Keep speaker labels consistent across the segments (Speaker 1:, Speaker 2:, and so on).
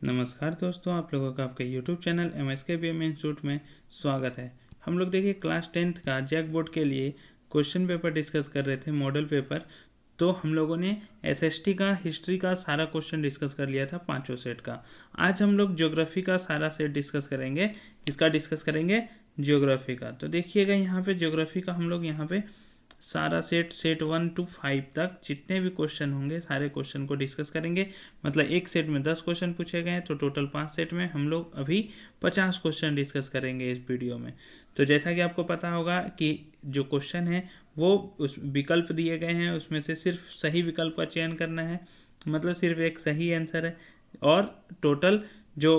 Speaker 1: नमस्कार दोस्तों, आप लोगों का आपके YouTube चैनल MSKBM इंस्टीट्यूट में स्वागत है। हम लोग देखिए क्लास 10th का जैक बोर्ड के लिए क्वेश्चन पेपर डिस्कस कर रहे थे, मॉडल पेपर। तो हम लोगों ने SST का हिस्ट्री का सारा क्वेश्चन डिस्कस कर लिया था, पांचों सेट का। आज हम लोग ज्योग्राफी का सारा सेट डिस्कस करेंगे। किसका डिस्कस करेंगे? ज्योग्राफी का। तो देखिएगा यहाँ पे ज्योग्राफी का हम लोग यहाँ पे सारा सेट 1 to 5 तक जितने भी क्वेश्चन होंगे सारे क्वेश्चन को डिस्कस करेंगे। मतलब एक सेट में 10 क्वेश्चन पूछे गए हैं, तो टोटल 5 सेट में हम लोग अभी 50 क्वेश्चन डिस्कस करेंगे इस वीडियो में। तो जैसा कि आपको पता होगा कि जो क्वेश्चन है वो उस विकल्प दिए गए हैं, उसमें से सिर्फ सही विकल्प का चयन करना है। मतलब सिर्फ एक सही आंसर है, और टोटल जो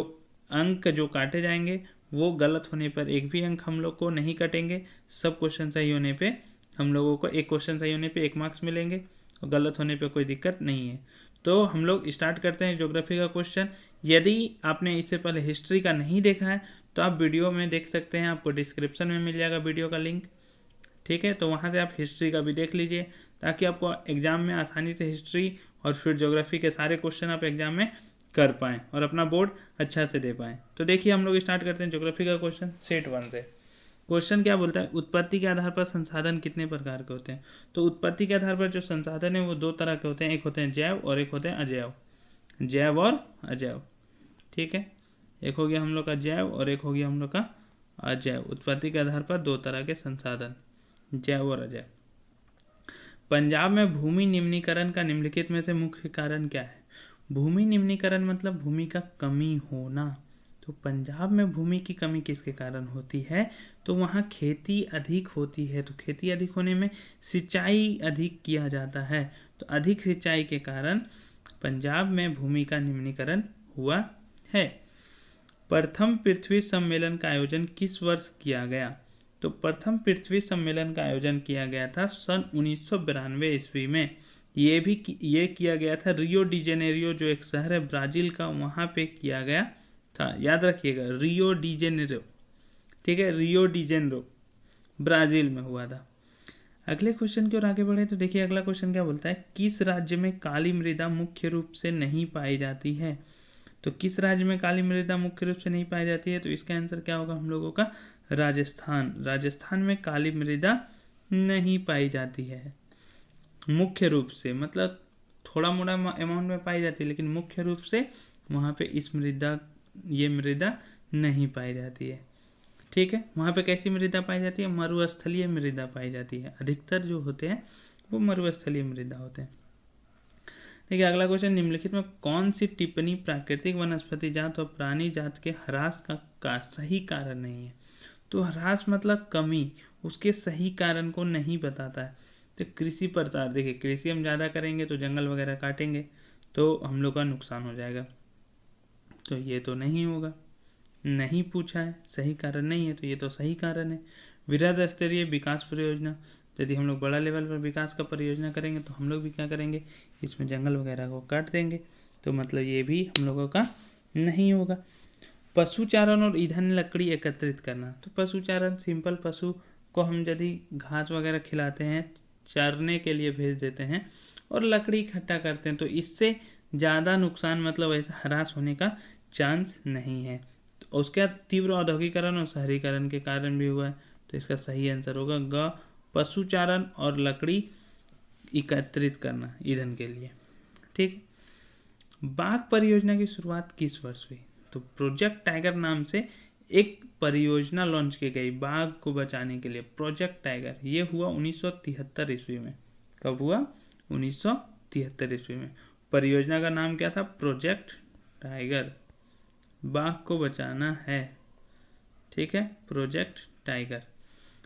Speaker 1: अंक जो काटे जाएंगे वो गलत होने पर एक भी अंक हम लोग को नहीं कटेंगे। सब क्वेश्चन सही होने पे हम लोगों को एक क्वेश्चन सही होने पे 1 मार्क्स मिलेंगे, और गलत होने पे कोई दिक्कत नहीं है। तो हम लोग स्टार्ट करते हैं ज्योग्राफी का क्वेश्चन। यदि आपने इससे पहले हिस्ट्री का नहीं देखा है तो आप वीडियो में देख सकते हैं, आपको डिस्क्रिप्शन में मिल जाएगा वीडियो का लिंक। ठीक है, तो वहाँ से आप हिस्ट्री का भी देख लीजिए, ताकि आपको एग्जाम में आसानी से हिस्ट्री और फिर ज्योग्राफी के सारे क्वेश्चन आप एग्जाम में कर पाएँ और अपना बोर्ड अच्छा से दे पाएँ। तो देखिए हम लोग स्टार्ट करते हैं ज्योग्राफी का क्वेश्चन सेट 1 से। क्वेश्चन क्या बोलता है? उत्पत्ति के आधार पर संसाधन कितने प्रकार के होते हैं? तो उत्पत्ति के आधार पर जो संसाधन है वो 2 तरह के होते हैं, एक होते हैं जैव और एक होते हैं अजैव। जैव और अजैव, ठीक है। एक हो गया हम लोग का जैव और एक हो गया हम लोग का अजैव। उत्पत्ति के आधार पर 2 तरह के संसाधन, जैव और अजैव। पंजाब में भूमि निम्नीकरण का निम्नलिखित में से मुख्य कारण क्या है? भूमि निम्नीकरण मतलब भूमि का कमी होना। तो पंजाब में भूमि की कमी किसके कारण होती है? तो वहाँ खेती अधिक होती है, तो खेती अधिक होने में सिंचाई अधिक किया जाता है, तो अधिक सिंचाई के कारण पंजाब में भूमि का निम्नीकरण हुआ है। प्रथम पृथ्वी सम्मेलन का आयोजन किस वर्ष किया गया? तो प्रथम पृथ्वी सम्मेलन का आयोजन किया गया था सन 1992 ईस्वी में। ये किया गया था रियो डी जेनेरियो, जो एक शहर है ब्राज़ील का, वहाँ पे किया गया था। याद रखिएगा, रियो डी जेनेरियो, ठीक है, रियो डी जेनेरियो ब्राज़ील में हुआ था। अगले क्वेश्चन की ओर आगे बढ़े तो देखिए अगला क्वेश्चन क्या बोलता है? किस राज्य में काली मृदा मुख्य रूप से नहीं पाई जाती है? तो किस राज्य में काली मृदा मुख्य रूप से नहीं पाई जाती है? तो इसका आंसर क्या होगा हम लोगों का? राजस्थान। राजस्थान में काली मृदा नहीं पाई जाती है मुख्य रूप से, मतलब थोड़ा मोड़ा अमाउंट में पाई जाती है, लेकिन मुख्य रूप से वहाँ पे ये मृदा नहीं पाई जाती है। ठीक है, वहाँ पे कैसी मृदा पाई जाती है? मरुस्थलीय मृदा पाई जाती है। अधिकतर जो होते हैं वो मरुस्थलीय मृदा होते हैं। देखिए अगला क्वेश्चन, निम्नलिखित में कौन सी टिप्पणी प्राकृतिक वनस्पति जात और प्राणी जात के ह्रास का सही कारण नहीं है? तो ह्रास मतलब कमी, उसके सही कारण को नहीं बताता है। तो कृषि प्रचार, देखिए कृषि हम ज़्यादा करेंगे तो जंगल वगैरह काटेंगे तो हम लोग का नुकसान हो जाएगा, तो ये तो नहीं होगा। नहीं पूछा है, सही कारण नहीं है, तो ये तो सही कारण है। वृहद स्तरीय विकास परियोजना, यदि हम लोग बड़ा लेवल पर विकास का परियोजना करेंगे तो हम लोग भी क्या करेंगे, इसमें जंगल वगैरह को काट देंगे, तो मतलब ये भी हम लोगों का नहीं होगा। पशुचारण और ईंधन लकड़ी एकत्रित करना, तो पशुचारण सिंपल, पशु को हम यदि घास वगैरह खिलाते हैं, चरने के लिए भेज देते हैं और लकड़ी इकट्ठा करते हैं, तो इससे ज़्यादा नुकसान मतलब ऐसा ह्रास होने का चांस नहीं है। तो उसके बाद तीव्र औद्योगिकरण और शहरीकरण के कारण भी हुआ है, तो इसका सही आंसर होगा ग, पशुचारण और लकड़ी एकत्रित करना ईंधन के लिए। ठीक। बाघ परियोजना की शुरुआत किस वर्ष हुई? तो प्रोजेक्ट टाइगर नाम से एक परियोजना लॉन्च की गई बाघ को बचाने के लिए, प्रोजेक्ट टाइगर। ये हुआ 1973 ईस्वी में। कब हुआ? 1973 ईस्वी में। परियोजना का नाम क्या था? Project tiger. बाघ को बचाना है, ठीक है, प्रोजेक्ट टाइगर।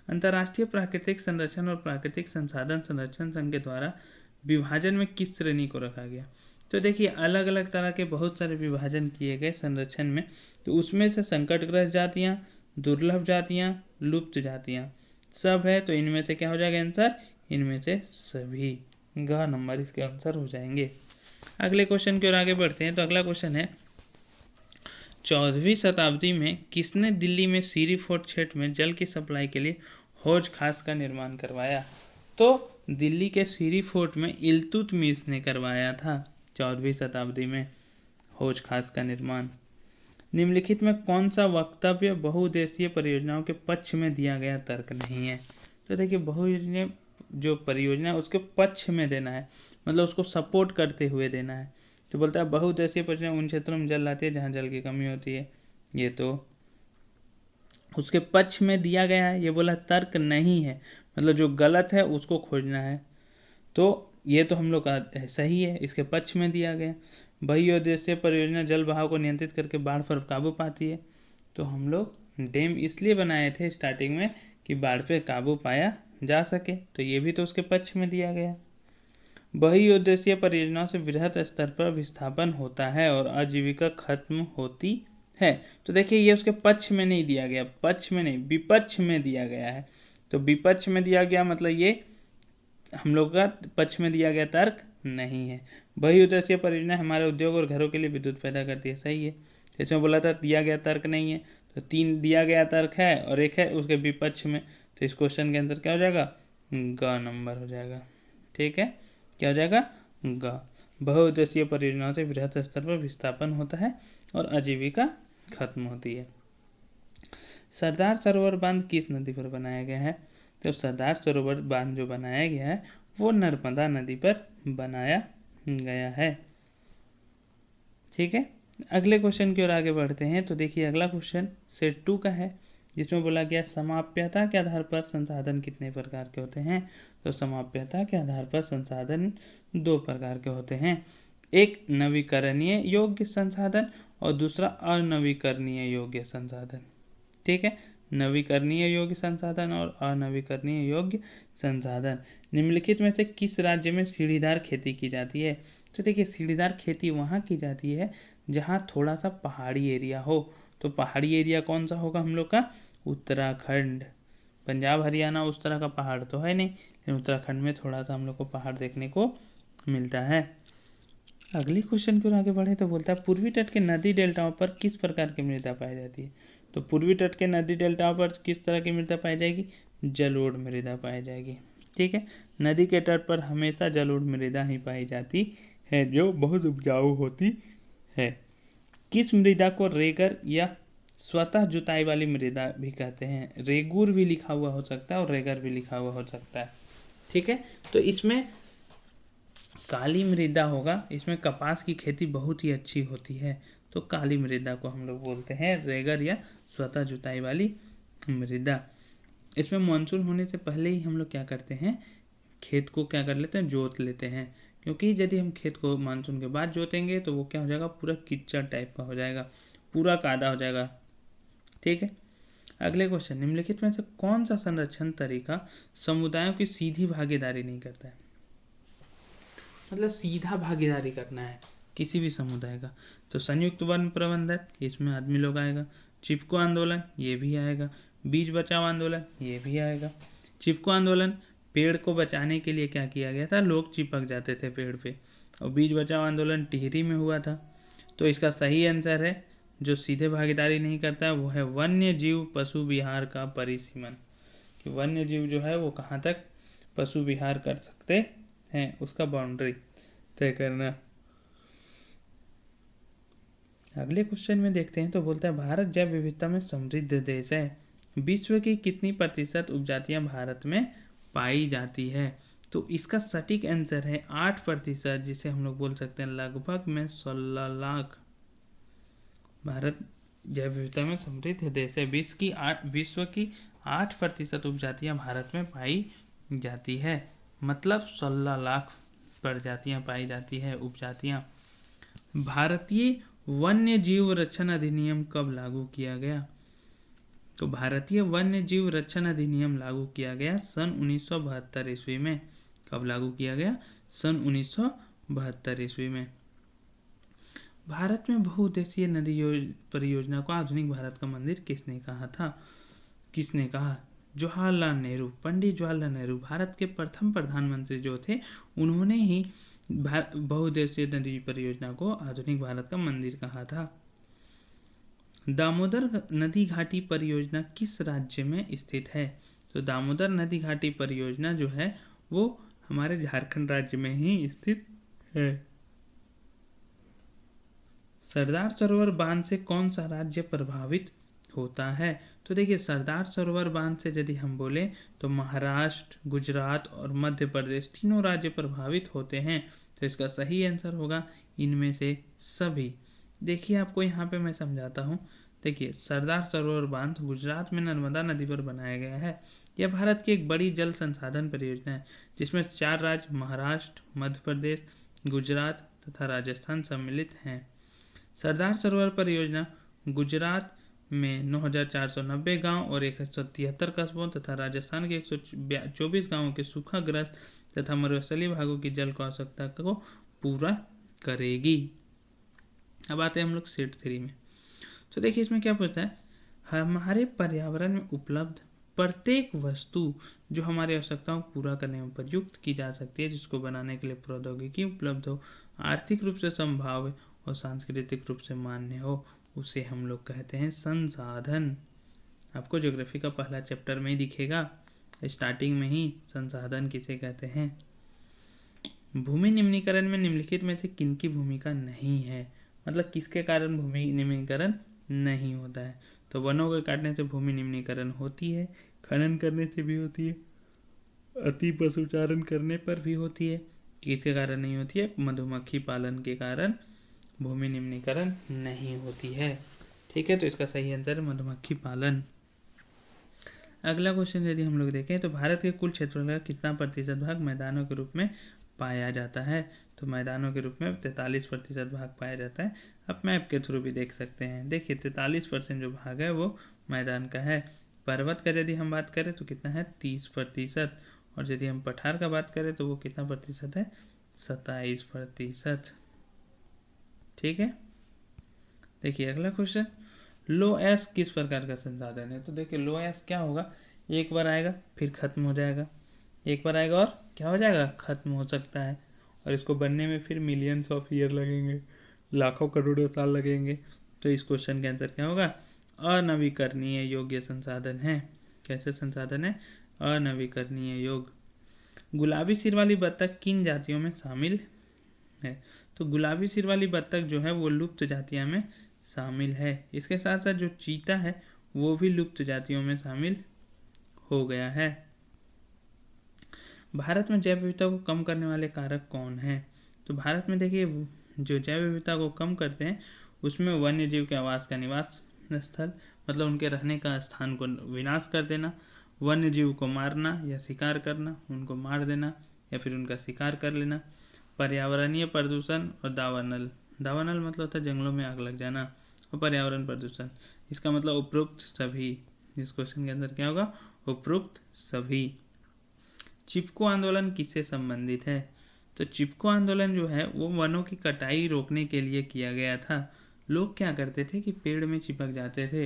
Speaker 1: अंतर्राष्ट्रीय प्राकृतिक संरक्षण और प्राकृतिक संसाधन संरक्षण संघ के द्वारा विभाजन में किस श्रेणी को रखा गया? तो देखिए अलग अलग तरह के बहुत सारे विभाजन किए गए संरक्षण में, तो उसमें से संकटग्रस्त जातियाँ, दुर्लभ जातियाँ, लुप्त जातियाँ सब है, तो इनमें से क्या हो जाएगा आंसर? इनमें से सभी, ग नंबर इसके आंसर हो जाएंगे। अगले क्वेश्चन की ओर आगे बढ़ते हैं। तो अगला क्वेश्चन है, 14वीं शताब्दी में किसने दिल्ली में सीरी फोर्ट क्षेत्र में जल की सप्लाई के लिए हौज खास का निर्माण करवाया? तो दिल्ली के सीरी फोर्ट में इल्तुतमिश ने करवाया था 14वीं शताब्दी में हौज खास का निर्माण। निम्नलिखित में कौन सा वक्तव्य बहुउद्देशीय परियोजनाओं के पक्ष में दिया गया तर्क नहीं है? तो देखिए, बहुउद्देशीय जो परियोजना है उसके पक्ष में देना है, मतलब उसको सपोर्ट करते हुए देना है। तो बोलता है बहुउद्देशीय परियोजना उन क्षेत्रों में जल लाती है जहाँ जल की कमी होती है, ये तो उसके पक्ष में दिया गया है। ये बोला तर्क नहीं है, मतलब जो गलत है उसको खोजना है। तो ये तो हम लोग का सही है, इसके पक्ष में दिया गया। बहुउद्देशीय परियोजना जल बहाव को नियंत्रित करके बाढ़ पर काबू पाती है। तो हम लोग डैम इसलिए बनाए थे स्टार्टिंग में कि बाढ़ पे काबू पाया जा सके, तो ये भी तो उसके पक्ष में दिया गया। बहुउद्देशीय परियोजनाओं से वृहद स्तर पर विस्थापन होता है और आजीविका खत्म होती है। तो देखिए, ये उसके पक्ष में नहीं दिया गया, पक्ष में नहीं, विपक्ष में दिया गया है। तो विपक्ष में दिया गया मतलब ये हम लोग का पक्ष में दिया गया तर्क नहीं है। बहुउद्देशीय परियोजना हमारे उद्योग और घरों के लिए विद्युत पैदा करती है, सही है। इसमें बोला था दिया गया तर्क नहीं है, तो 3 दिया गया तर्क है और 1 है उसके विपक्ष में। तो इस क्वेश्चन के आंसर क्या हो जाएगा? ग नंबर हो जाएगा। ठीक है, क्या हो जाएगा? ग। बहुउद्देशीय परियोजनाओं से वृहद स्तर पर विस्थापन होता है और आजीविका खत्म होती है। सरदार सरोवर बांध किस नदी पर बनाया गया है? तो सरदार सरोवर बांध जो बनाया गया है वो नर्मदा नदी पर बनाया गया है। ठीक है, अगले क्वेश्चन की ओर आगे बढ़ते हैं। तो देखिए, अगला क्वेश्चन सेट 2 का है, जिसमें बोला गया समाप्यता के आधार पर संसाधन कितने प्रकार के होते हैं? तो समाप्यता के आधार पर संसाधन 2 प्रकार के होते हैं। एक नवीकरणीय योग्य संसाधन और दूसरा अनवीकरणीय योग्य संसाधन। ठीक है, नवीकरणीय योग्य संसाधन और अनवीकरणीय योग्य संसाधन। निम्नलिखित में से किस राज्य में सीढ़ीदार खेती की जाती है? तो देखिए, सीढ़ीदार खेती वहाँ की जाती है जहाँ थोड़ा सा पहाड़ी एरिया हो। तो पहाड़ी एरिया कौन सा होगा हम लोग का? उत्तराखंड। पंजाब हरियाणा उस तरह का पहाड़ तो है नहीं, लेकिन उत्तराखंड में थोड़ा सा हम लोग को पहाड़ देखने को मिलता है। अगली क्वेश्चन की ओर आगे बढ़े तो बोलता है पूर्वी तट के नदी डेल्टाओं पर किस प्रकार की मृदा पाई जाती है? तो पूर्वी तट के नदी डेल्टाओं पर किस तरह की मृदा पाई जाएगी? जलोढ़ मृदा पाई जाएगी। ठीक है, नदी के तट पर हमेशा जलोढ़ मृदा ही पाई जाती है जो बहुत उपजाऊ होती है। किस मृदा को रेगर या स्वतः जुताई वाली मृदा भी कहते हैं? रेगूर भी लिखा हुआ हो सकता है और रेगर भी लिखा हुआ हो सकता है। ठीक है, तो इसमें काली मृदा होगा, इसमें कपास की खेती बहुत ही अच्छी होती है, तो काली मृदा को हम लोग बोलते हैं रेगर या स्वतः जुताई वाली मृदा। इसमें मानसून होने से पहले ही हम लोग क्या करते हैं, खेत को क्या कर लेते हैं, जोत लेते हैं, क्योंकि यदि हम खेत को मानसून के बाद जोतेंगे तो वो क्या हो जाएगा, पूरा कीचड़ टाइप का हो जाएगा, पूरा कादा हो जाएगा। ठीक है, अगले क्वेश्चन, निम्नलिखित में से कौन सा संरक्षण तरीका समुदायों की सीधी भागीदारी नहीं करता है? मतलब सीधा भागीदारी करना है किसी भी समुदाय का, तो संयुक्त वन प्रबंधन, इसमें आदमी लोग आएगा। चिपको आंदोलन, ये भी आएगा। बीज बचाओ आंदोलन, ये भी आएगा। चिपको आंदोलन, पेड़ को बचाने के लिए क्या किया गया था, लोग चिपक जाते थे पेड़ पे, और बीज बचाओ आंदोलन टिहरी में हुआ था। तो इसका सही आंसर है, जो सीधे भागीदारी नहीं करता वो है वन्य जीव पशु विहार का परिसीमन, कि वन्य जीव जो है वो कहाँ तक पशु विहार कर सकते हैं, उसका बाउंड्री तय करना। अगले क्वेश्चन में देखते हैं, तो बोलता है भारत जैव विविधता में समृद्ध देश है, विश्व की कितनी प्रतिशत उपजातियां भारत में पाई जाती है? तो इसका सटीक आंसर है 8%, जिसे हम लोग बोल सकते हैं लगभग में 16 लाख। भारत जैव विविधता में समृद्ध देश है, विश्व की 8% उपजातियां भारत में पाई जाती है, मतलब 16 लाख प्रजातियां पाई जाती है, उपजातियां। भारतीय वन्य जीव रक्षण अधिनियम कब लागू किया गया? तो भारतीय वन्य जीव रक्षण अधिनियम लागू किया गया सन 1972 ईस्वी में। कब लागू किया गया? सन 1972 ईस्वी में। भारत में बहुउद्देशीय नदी परियोजना को आधुनिक भारत का मंदिर किसने कहा था? किसने कहा? जवाहरलाल नेहरू, पंडित जवाहरलाल नेहरू, भारत के प्रथम प्रधानमंत्री जो थे, उन्होंने ही बहुउद्देशीय नदी परियोजना को आधुनिक भारत का मंदिर कहा था। दामोदर नदी घाटी परियोजना किस राज्य में स्थित है? तो दामोदर नदी घाटी परियोजना जो है वो हमारे झारखंड राज्य में ही स्थित है। सरदार सरोवर बांध से कौन सा राज्य प्रभावित होता है? तो देखिए, सरदार सरोवर बांध से यदि हम बोले तो महाराष्ट्र, गुजरात और मध्य प्रदेश तीनों राज्य प्रभावित होते हैं। तो इसका सही आंसर होगा इनमें से सभी। देखिए, आपको यहाँ पे मैं समझाता हूँ। देखिए, सरदार सरोवर बांध गुजरात में नर्मदा नदी पर बनाया गया है। यह भारत की एक बड़ी जल संसाधन परियोजना है जिसमें 4 राज्य महाराष्ट्र, मध्य प्रदेश, गुजरात तथा राजस्थान सम्मिलित हैं। सरदार सरोवर परियोजना गुजरात में 9,490 गांव और 173 कस्बों तथा राजस्थान के 124 गांवों के सूखाग्रस्त तथा मरुस्थलीय भागों की जल को आवश्यकता को पूरा करेगी। अब आते हैं हम लोग सेट 3 में। तो देखिए, इसमें क्या पूछता है, हमारे पर्यावरण में उपलब्ध प्रत्येक वस्तु जो हमारी आवश्यकताओं को पूरा करने में प्रयुक्त की जा सकती है, जिसको बनाने के लिए प्रौद्योगिकी उपलब्ध हो, आर्थिक रूप से संभाव्य और सांस्कृतिक रूप से मान्य हो, उसे हम लोग कहते हैं संसाधन। आपको ज्योग्राफी का पहला चैप्टर में ही दिखेगा, स्टार्टिंग में ही, संसाधन किसे कहते हैं। भूमि निम्नीकरण में निम्नलिखित में से किनकी भूमिका नहीं है? मतलब किसके कारण भूमि निम्नीकरण नहीं होता है? तो वनों को काटने से भूमि निम्नीकरण होती है, खनन करने से भी होती है, अति पशुचारण करने पर भी होती है। किसके कारण नहीं होती है? मधुमक्खी पालन के कारण भूमि निम्नीकरण नहीं होती है। ठीक है, तो इसका सही आंसर है मधुमक्खी पालन। अगला क्वेश्चन यदि हम लोग देखें तो भारत के कुल क्षेत्रफल का कितना प्रतिशत भाग मैदानों के रूप में पाया जाता है? तो मैदानों के रूप में 43% भाग पाया जाता है। आप मैप के थ्रू भी देख सकते हैं। देखिए, 43% जो भाग है वो मैदान का है। पर्वत का यदि हम बात करें तो कितना है? 30%। और यदि हम पठार का बात करें तो वो कितना प्रतिशत है? 27%। ठीक है, देखिए अगला क्वेश्चन, लो एस किस प्रकार का संसाधन है? तो देखिए, लो एस क्या होगा, एक बार आएगा फिर खत्म हो जाएगा, एक बार आएगा और क्या हो जाएगा? खत्म हो सकता है, और इसको बनने में फिर मिलियंस ऑफ ईयर लगेंगे, लाखों करोड़ों साल लगेंगे। तो इस क्वेश्चन का आंसर क्या होगा? अनवीकरणीय योग्य संसाधन है। कैसे संसाधन है? अनवीकरणीय योग्य। गुलाबी सिर वाली बत्तख किन जातियों में शामिल है? तो गुलाबी सिर वाली बत्तख जो है वो लुप्त जातियों में शामिल है। इसके साथ साथ जो चीता है वो भी लुप्त जातियों में शामिल हो गया है। भारत में जैव विविधता को कम करने वाले कारक कौन हैं? तो भारत में देखिए, जो जैव विविधता को कम करते हैं उसमें वन्य जीव के आवास का निवास स्थल, मतलब उनके रहने का स्थान को विनाश कर देना, वन्य जीव को मारना या शिकार करना, उनको मार देना या फिर उनका शिकार कर लेना, पर्यावरणीय प्रदूषण और दावानल। दावानल मतलब होता है जंगलों में आग लग जाना, और पर्यावरण प्रदूषण, इसका मतलब उपरोक्त सभी। इस क्वेश्चन के अंदर क्या होगा? उपरोक्त सभी। चिपको आंदोलन किससे संबंधित है? तो चिपको आंदोलन जो है वो वनों की कटाई रोकने के लिए किया गया था। लोग क्या करते थे कि पेड़ में चिपक जाते थे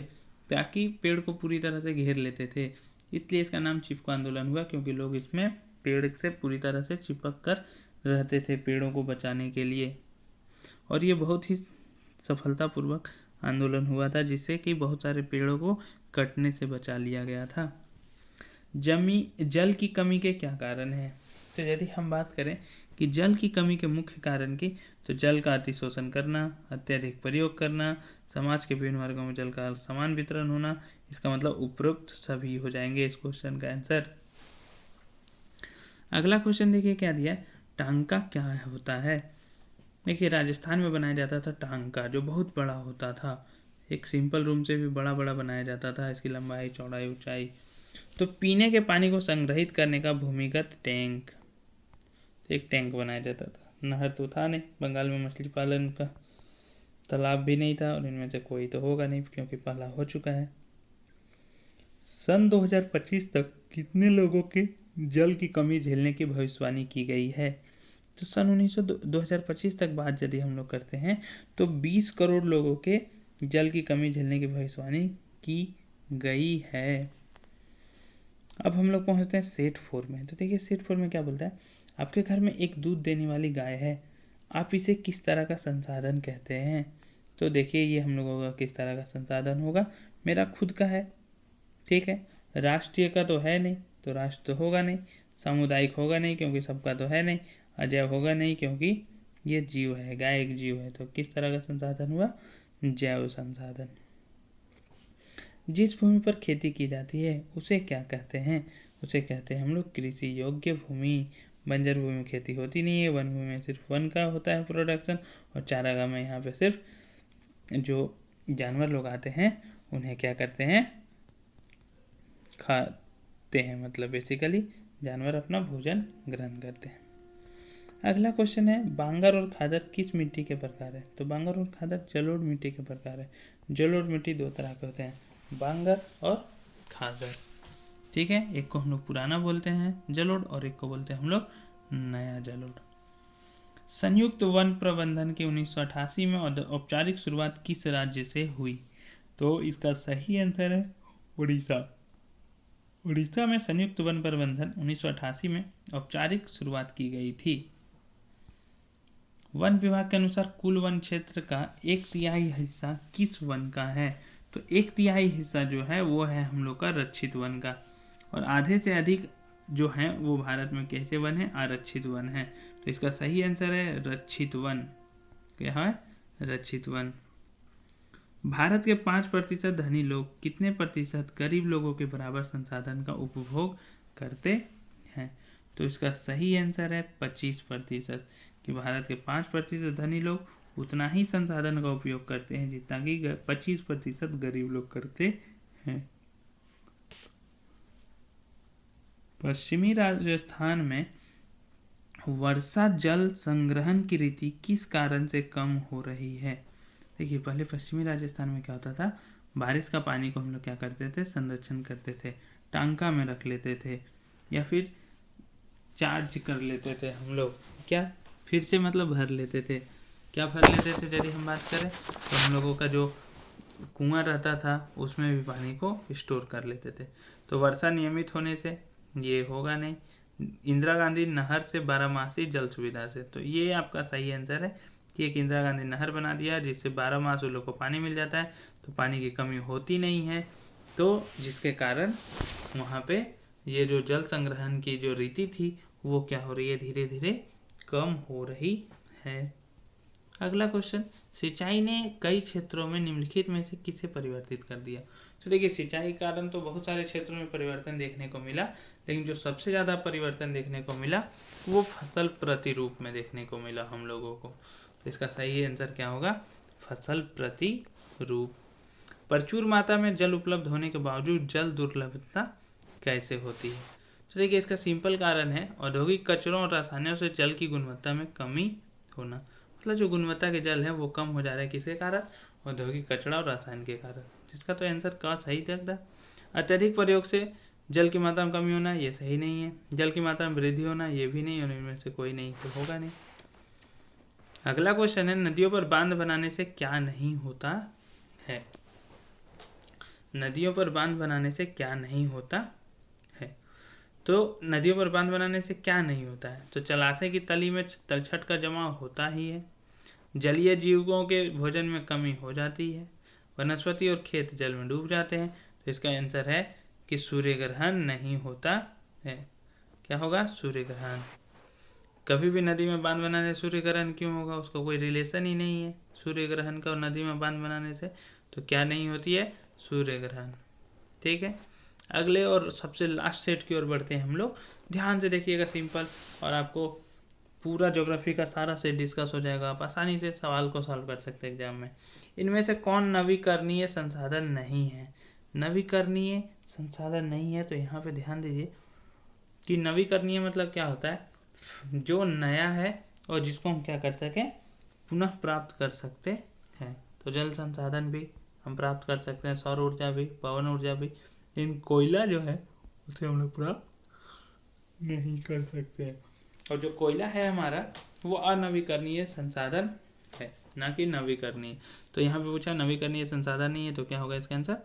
Speaker 1: ताकि पेड़ को पूरी तरह से घेर लेते थे, इसलिए इसका नाम चिपको आंदोलन हुआ, क्योंकि लोग इसमें पेड़ से पूरी तरह से चिपक कर रहते थे पेड़ों को बचाने के लिए। और ये बहुत ही सफलतापूर्वक आंदोलन हुआ था, जिससे कि बहुत सारे पेड़ों को कटने से बचा लिया गया था। जल की कमी के क्या कारण हैं? तो यदि हम बात करें कि जल की कमी के मुख्य कारण की, तो जल का अतिशोषण करना, अत्यधिक प्रयोग करना, समाज के विभिन्न वर्गों में जल का समान वितरण होना, इसका मतलब उपरोक्त सभी हो जाएंगे इस क्वेश्चन का आंसर। अगला क्वेश्चन देखिए क्या दिया है, टांका क्या होता है? देखिए, राजस्थान में बनाया जाता था टांका, जो बहुत बड़ा होता था, एक सिंपल रूम से भी बड़ा बड़ा बनाया जाता था, इसकी लंबाई, चौड़ाई, ऊंचाई। तो पीने के पानी को संग्रहित करने का भूमिगत टैंक, एक टैंक बनाया जाता था। नहर तो था नहीं, बंगाल में मछली पालन का तालाब भी नहीं था, और इनमें से कोई तो होगा नहीं क्योंकि पहला हो चुका है। सन 2025 तक कितने लोगों के जल की कमी झेलने की भविष्यवाणी की गई है? तो सन 2025 तक बात यदि हम लोग करते हैं तो 20 करोड़ लोगों के जल की कमी झेलने की भविष्यवाणी की गई है। अब हम लोग पहुंचते हैं सेट 4 में। तो देखिए, सेट 4 में क्या बोलता है, आपके घर में एक दूध देने वाली गाय है, आप इसे किस तरह का संसाधन कहते हैं? तो देखिए, ये हम लोगों का किस तरह का संसाधन होगा, मेरा खुद का है, ठीक है, राष्ट्रीय का तो है नहीं, तो राष्ट्र तो होगा नहीं, सामुदायिक होगा नहीं क्योंकि सबका तो है नहीं, अजैव होगा नहीं क्योंकि ये जीव है, गाय एक जीव है, तो किस तरह का संसाधन हुआ? जैव संसाधन। जिस भूमि पर खेती की जाती है उसे क्या कहते हैं? उसे कहते हैं हम लोग कृषि योग्य भूमि। बंजर भूमि में खेती होती नहीं है, वन भूमि में सिर्फ वन का होता है प्रोडक्शन, और चारागाह में यहाँ पे सिर्फ जो जानवर लोग आते हैं उन्हें क्या करते हैं? खाते हैं, मतलब बेसिकली जानवर अपना भोजन ग्रहण करते हैं। अगला क्वेश्चन है, बांगर और खादर किस मिट्टी के प्रकार है? तो बांगर और खादर जलोढ़ मिट्टी के प्रकार है। जलोढ़ मिट्टी दो तरह के होते हैं, बांगर और खादर। ठीक है, एक को हम लोग पुराना बोलते हैं जलोढ़, और एक को बोलते हैं हम लोग नया जलोढ़। संयुक्त वन प्रबंधन की 1988 में औपचारिक शुरुआत किस राज्य से हुई? तो इसका सही आंसर है उड़ीसा। उड़ीसा में संयुक्त वन प्रबंधन 1988 में औपचारिक शुरुआत की गई थी। वन विभाग के अनुसार कुल वन क्षेत्र का 1/3 हिस्सा किस वन का है? तो 1/3 हिस्सा जो है वो है हम लोग का रक्षित वन का, और आधे से अधिक जो है वो भारत में कैसे वन है? आरक्षित वन है। तो इसका सही आंसर है रक्षित वन। क्या है? रक्षित वन। भारत के 5% धनी लोग कितने प्रतिशत गरीब लोगों के बराबर संसाधन का उपभोग करते हैं? तो इसका सही आंसर है 25%, कि भारत के 5% धनी लोग उतना ही संसाधन का उपयोग करते हैं जितना कि 25% गरीब लोग करते हैं। पश्चिमी राजस्थान में वर्षा जल संग्रहण की रीति किस कारण से कम हो रही है? देखिए, पहले पश्चिमी राजस्थान में क्या होता था, बारिश का पानी को हम लोग क्या करते थे? संरक्षण करते थे, टांका में रख लेते थे, या फिर चार्ज कर लेते थे हम लोग, क्या फिर से मतलब भर लेते थे। क्या भर लेते थे यदि हम बात करें तो हम लोगों का जो कुआं रहता था उसमें भी पानी को स्टोर कर लेते थे। तो वर्षा नियमित होने से ये होगा नहीं। इंदिरा गांधी नहर से 12 जल सुविधा से, तो ये आपका सही आंसर है कि एक इंदिरा गांधी नहर बना दिया जिससे 12 मास उन लोग को पानी मिल जाता है, तो पानी की कमी होती नहीं है, तो जिसके कारण वहाँ पे ये जो जल संग्रहण की जो रीति थी वो क्या हो रही है? धीरे धीरे कम हो रही है। अगला क्वेश्चन, सिंचाई ने कई क्षेत्रों में निम्नलिखित में से किसे परिवर्तित कर दिया? तो देखिए, सिंचाई के कारण तो बहुत सारे क्षेत्रों में परिवर्तन देखने को मिला, लेकिन जो सबसे ज़्यादा परिवर्तन देखने को मिला वो फसल प्रतिरूप में देखने को मिला हम लोगों को। तो इसका सही आंसर क्या होगा? फसल प्रतिरूप। प्रचुर मात्रा में जल उपलब्ध होने के बावजूद जल दुर्लभता कैसे होती है? तो देखिए, इसका सिंपल कारण है औद्योगिक कचरों और रसायनों से जल की गुणवत्ता में कमी होना। मतलब जो गुणवत्ता के जल है वो कम हो जा रहा है, किसके कारण? औद्योगिक कचरा और रसायन के कारण। जिसका तो आंसर का सही लग रहा है। अत्यधिक प्रयोग से जल की मात्रा में कमी होना, ये सही नहीं है। जल की मात्रा में वृद्धि होना, ये भी नहीं, और इनमें से कोई नहीं, तो होगा नहीं। अगला क्वेश्चन है, नदियों पर बांध बनाने से क्या नहीं होता है? नदियों पर बांध बनाने से क्या नहीं होता है? तो नदियों पर बांध बनाने से क्या नहीं होता है? तो जलाशय की तली में तलछट का जमाव होता ही है, जलीय जीवों के भोजन में कमी हो जाती है, वनस्पति और खेत जल में डूब जाते हैं। तो इसका आंसर है कि सूर्य ग्रहण नहीं होता है। क्या होगा? सूर्य ग्रहण। कभी भी नदी में बांध बनाने से सूर्य ग्रहण क्यों होगा? उसका कोई रिलेशन ही नहीं है सूर्य ग्रहण का और नदी में बांध बनाने से, तो क्या नहीं होती है? सूर्य ग्रहण। ठीक है, अगले और सबसे लास्ट सेट की ओर बढ़ते हैं हम लोग। ध्यान से देखिएगा, सिंपल, और आपको पूरा ज्योग्राफी का सारा सेट डिस्कस हो जाएगा, आप आसानी से सवाल को सॉल्व कर सकते हैं एग्जाम में। इनमें से कौन नवीकरणीय संसाधन नहीं है? नवीकरणीय संसाधन नहीं है, तो यहाँ पे ध्यान दीजिए कि नवीकरणीय मतलब क्या होता है? जो नया है और जिसको हम क्या कर सकें? पुनः प्राप्त कर सकते हैं। तो जल संसाधन भी हम प्राप्त कर सकते हैं, सौर ऊर्जा भी, पवन ऊर्जा भी, लेकिन कोयला जो है उसे हम लोग प्राप्त नहीं कर सकते हैं। और जो कोयला है हमारा वो अनवीकरणीय संसाधन है, ना कि नवीकरणीय। तो यहाँ पे पूछा नवीकरणीय संसाधन नहीं है, तो क्या होगा इसका आंसर?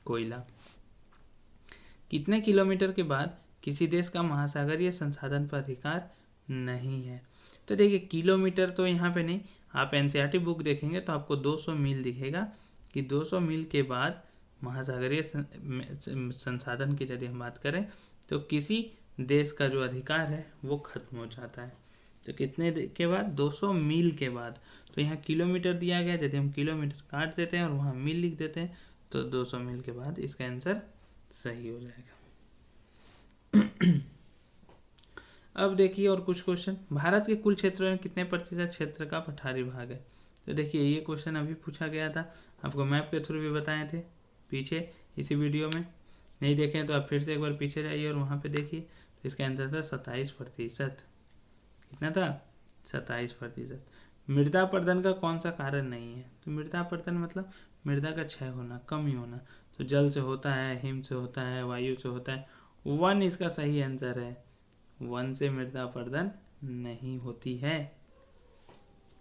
Speaker 1: कोयला। कितने किलोमीटर के बाद किसी देश का महासागरीय संसाधन पर अधिकार नहीं है? तो देखिए, किलोमीटर तो यहाँ पे नहीं, आप एनसीईआरटी बुक देखेंगे तो आपको 200 मील दिखेगा, कि 200 मील के बाद महासागरीय संसाधन की यदि हम बात करें तो किसी देश का जो अधिकार है वो खत्म हो जाता है। तो कितने के बाद, 200 मील के बाद। तो यहाँ किलोमीटर दिया गया, यदि हम किलोमीटर काट देते हैं और वहाँ मील लिख देते हैं तो 200 मील के बाद इसका आंसर सही हो जाएगा। अब देखिए और कुछ क्वेश्चन, भारत के कुल क्षेत्र में कितने प्रतिशत क्षेत्र का पठारी भाग है। तो देखिए ये क्वेश्चन अभी पूछा गया था, आपको मैप के थ्रू भी बताए थे पीछे इसी वीडियो में, नहीं देखें तो आप फिर से एक बार पीछे जाइए और वहाँ पे देखिए। तो इसका आंसर था 27%। कितना था, 27%। मृदा अपरदन का कौन सा कारण नहीं है। तो मृदा अपरदन मतलब मृदा का क्षय होना, कमी होना। तो जल से होता है, हिम से होता है, वायु से होता है। वन इसका सही आंसर है, वन से मृदा अपरदन नहीं होती है।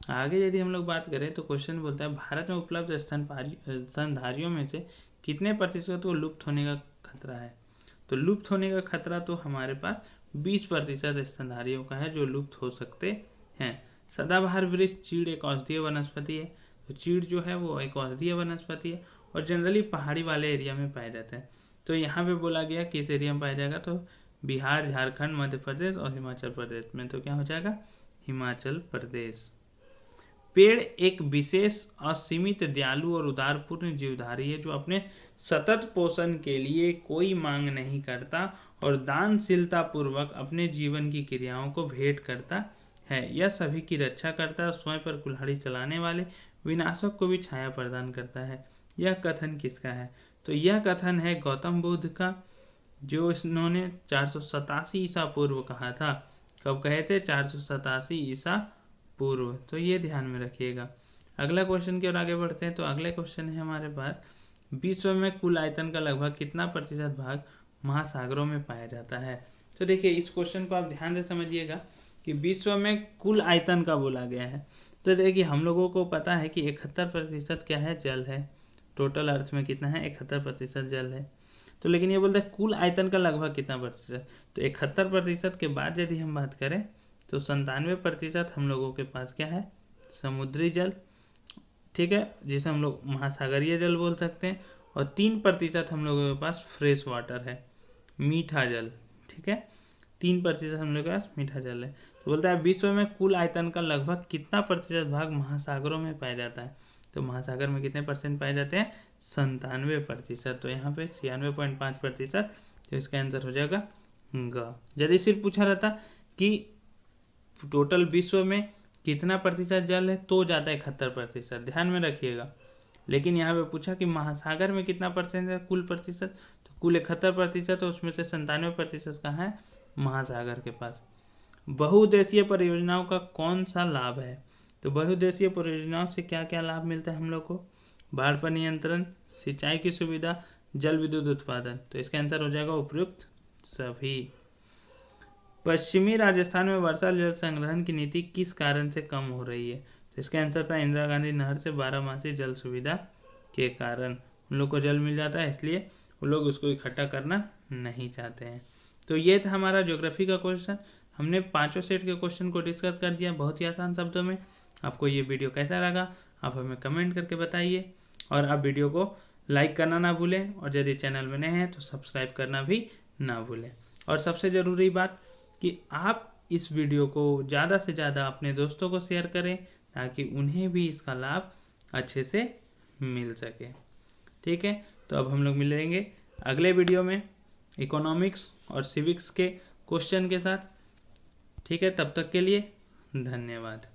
Speaker 1: आगे यदि हम लोग बात करें तो क्वेश्चन बोलता है भारत में उपलब्ध स्तनधारियों में से कितने प्रतिशत को लुप्त होने का खतरा है। तो लुप्त होने का खतरा तो हमारे पास 20% स्तनधारियों का है जो लुप्त हो सकते हैं। सदाबहार वृक्ष चीड़ एक औषधीय वनस्पति है। तो चीड़ जो है वो एक औषधीय वनस्पति है और जनरली पहाड़ी वाले एरिया में पाए जाते हैं। तो यहाँ पे बोला गया किस एरिया में पाया जाएगा, तो बिहार, झारखंड, मध्य प्रदेश और हिमाचल प्रदेश में। तो क्या हो जाएगा, हिमाचल प्रदेश। पेड़ एक विशेष असीमित दयालु और उदारपूर्ण जीवधारी है जो अपने सतत पोषण के लिए कोई मांग नहीं करता और दानशीलता पूर्वक अपने जीवन की क्रियाओं को भेंट करता है। यह सभी की रक्षा करता है, स्वयं पर कुल्हाड़ी चलाने वाले विनाशक को भी छाया प्रदान करता है। यह कथन किसका है। तो यह कथन है गौतम बुद्ध का, जो इन्होंने 487 ईसा पूर्व कहा था। कब कहे थे, 487 ईसा पूर्व। तो ये ध्यान में रखिएगा। अगला क्वेश्चन की ओर आगे बढ़ते हैं। तो अगला क्वेश्चन है हमारे पास, विश्व में कुल आयतन का लगभग कितना प्रतिशत भाग महासागरों में पाया जाता है। तो देखिए इस क्वेश्चन को आप ध्यान से समझिएगा कि विश्व में कुल आयतन का बोला गया है। तो देखिए हम लोगों को पता है कि 71% क्या है, जल है। टोटल अर्थ में कितना है, 71% जल है। तो लेकिन ये बोलते हैं कुल आयतन का लगभग कितना प्रतिशत। तो 71% के बाद यदि हम बात करें तो 97% हम लोगों के पास क्या है, समुद्री जल, ठीक है, जिसे हम लोग महासागरीय जल बोल सकते हैं। और 3% हम लोगों के पास फ्रेश वाटर है, मीठा जल, ठीक है। 3% हम लोगों के पास मीठा जल है। तो बोलता है विश्व में कुल आयतन का लगभग कितना प्रतिशत भाग महासागरों में पाया जाता है। तो महासागर में कितने परसेंट पाए जाते हैं, 97%। तो यहाँ पे 96.5%। तो इसका आंसर हो जाएगा ग। यदि सिर्फ पूछा रहता कि टोटल विश्व में कितना प्रतिशत जल है तो जाता है 71%, ध्यान में रखिएगा। लेकिन यहाँ पे पूछा कि महासागर में कितना परसेंट है कुल प्रतिशत, तो कुल 71%, उसमें से 97% कहाँ है, महासागर के पास। बहुउद्देशीय परियोजनाओं का कौन सा लाभ है। तो बहुउद्देशीय परियोजनाओं से क्या क्या लाभ मिलता है हम लोग को, बाढ़ पर नियंत्रण, सिंचाई की सुविधा, जल विद्युत उत्पादन। तो इसका आंसर हो जाएगा उपयुक्त सभी। पश्चिमी राजस्थान में वर्षा जल संग्रहण की नीति किस कारण से कम हो रही है। तो इसका आंसर था इंदिरा गांधी नहर से 12 जल सुविधा के कारण। उन लोग को जल मिल जाता है, इसलिए वो लोग उसको इकट्ठा करना नहीं चाहते हैं। तो ये था हमारा ज्योग्राफी का क्वेश्चन। हमने 5 सेट के क्वेश्चन को डिस्कस कर दिया बहुत ही आसान शब्दों में। आपको ये वीडियो कैसा लगा आप हमें कमेंट करके बताइए, और आप वीडियो को लाइक करना ना भूलें, और यदि चैनल में नए हैं तो सब्सक्राइब करना भी ना भूलें। और सबसे ज़रूरी बात कि आप इस वीडियो को ज़्यादा से ज़्यादा अपने दोस्तों को शेयर करें ताकि उन्हें भी इसका लाभ अच्छे से मिल सके। ठीक है, तो अब हम लोग मिलेंगे अगले वीडियो में इकोनॉमिक्स और सिविक्स के क्वेश्चन के साथ। ठीक है, तब तक के लिए धन्यवाद।